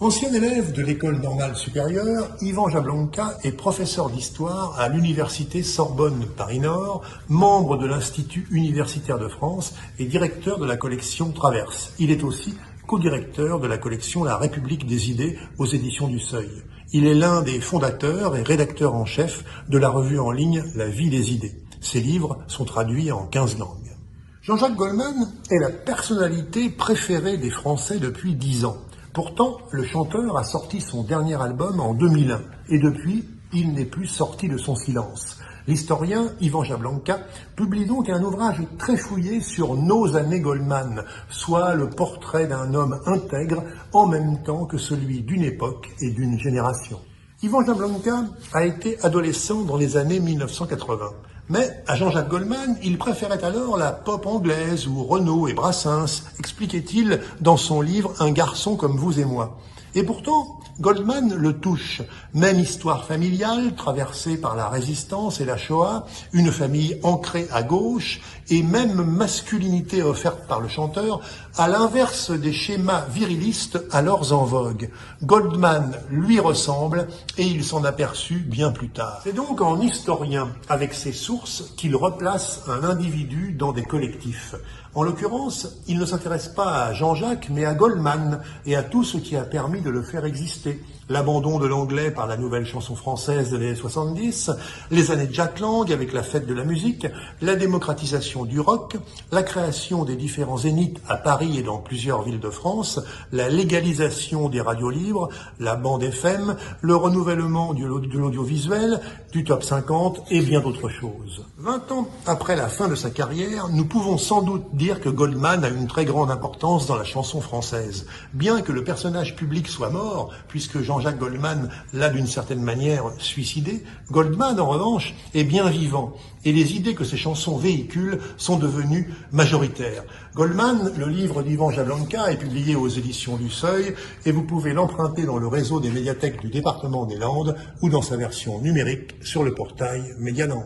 Ancien élève de l'école normale supérieure, Ivan Jablonka est professeur d'histoire à l'université Sorbonne Paris-Nord, membre de l'Institut universitaire de France et directeur de la collection Traverse. Il est aussi co-directeur de la collection La République des idées aux éditions du Seuil. Il est l'un des fondateurs et rédacteurs en chef de la revue en ligne La Vie des idées. Ses livres sont traduits en 15 langues. Jean-Jacques Goldman est la personnalité préférée des Français depuis 10 ans. Pourtant, le chanteur a sorti son dernier album en 2001 et depuis, il n'est plus sorti de son silence. L'historien Ivan Jablonka publie donc un ouvrage très fouillé sur nos années Goldman, soit le portrait d'un homme intègre en même temps que celui d'une époque et d'une génération. Ivan Jablonka a été adolescent dans les années 1980. Mais à Jean-Jacques Goldman, il préférait alors la pop anglaise ou Renaud et Brassens, expliquait-il dans son livre « Un garçon comme vous et moi ». Et pourtant, Goldman le touche. Même histoire familiale, traversée par la résistance et la Shoah, une famille ancrée à gauche, et même masculinité offerte par le chanteur, à l'inverse des schémas virilistes alors en vogue. Goldman lui ressemble, et il s'en aperçut bien plus tard. C'est donc en historien, avec ses sources, qu'il replace un individu dans des collectifs. En l'occurrence, il ne s'intéresse pas à Jean-Jacques, mais à Goldman et à tout ce qui a permis de le faire exister. L'abandon de l'anglais par la nouvelle chanson française des années 70, les années de Jack Lang avec la fête de la musique, la démocratisation du rock, la création des différents zéniths à Paris et dans plusieurs villes de France, la légalisation des radios libres, la bande FM, le renouvellement de l'audiovisuel, du top 50 et bien d'autres choses. 20 ans après la fin de sa carrière, nous pouvons sans doute dire que Goldman a une très grande importance dans la chanson française. Bien que le personnage public soit mort, puisque Jean-Jacques Goldman l'a d'une certaine manière suicidé, Goldman en revanche est bien vivant et les idées que ses chansons véhiculent sont devenues majoritaires. Goldman, le livre d'Ivan Jablonka, est publié aux éditions du Seuil et vous pouvez l'emprunter dans le réseau des médiathèques du département des Landes ou dans sa version numérique sur le portail Medialand.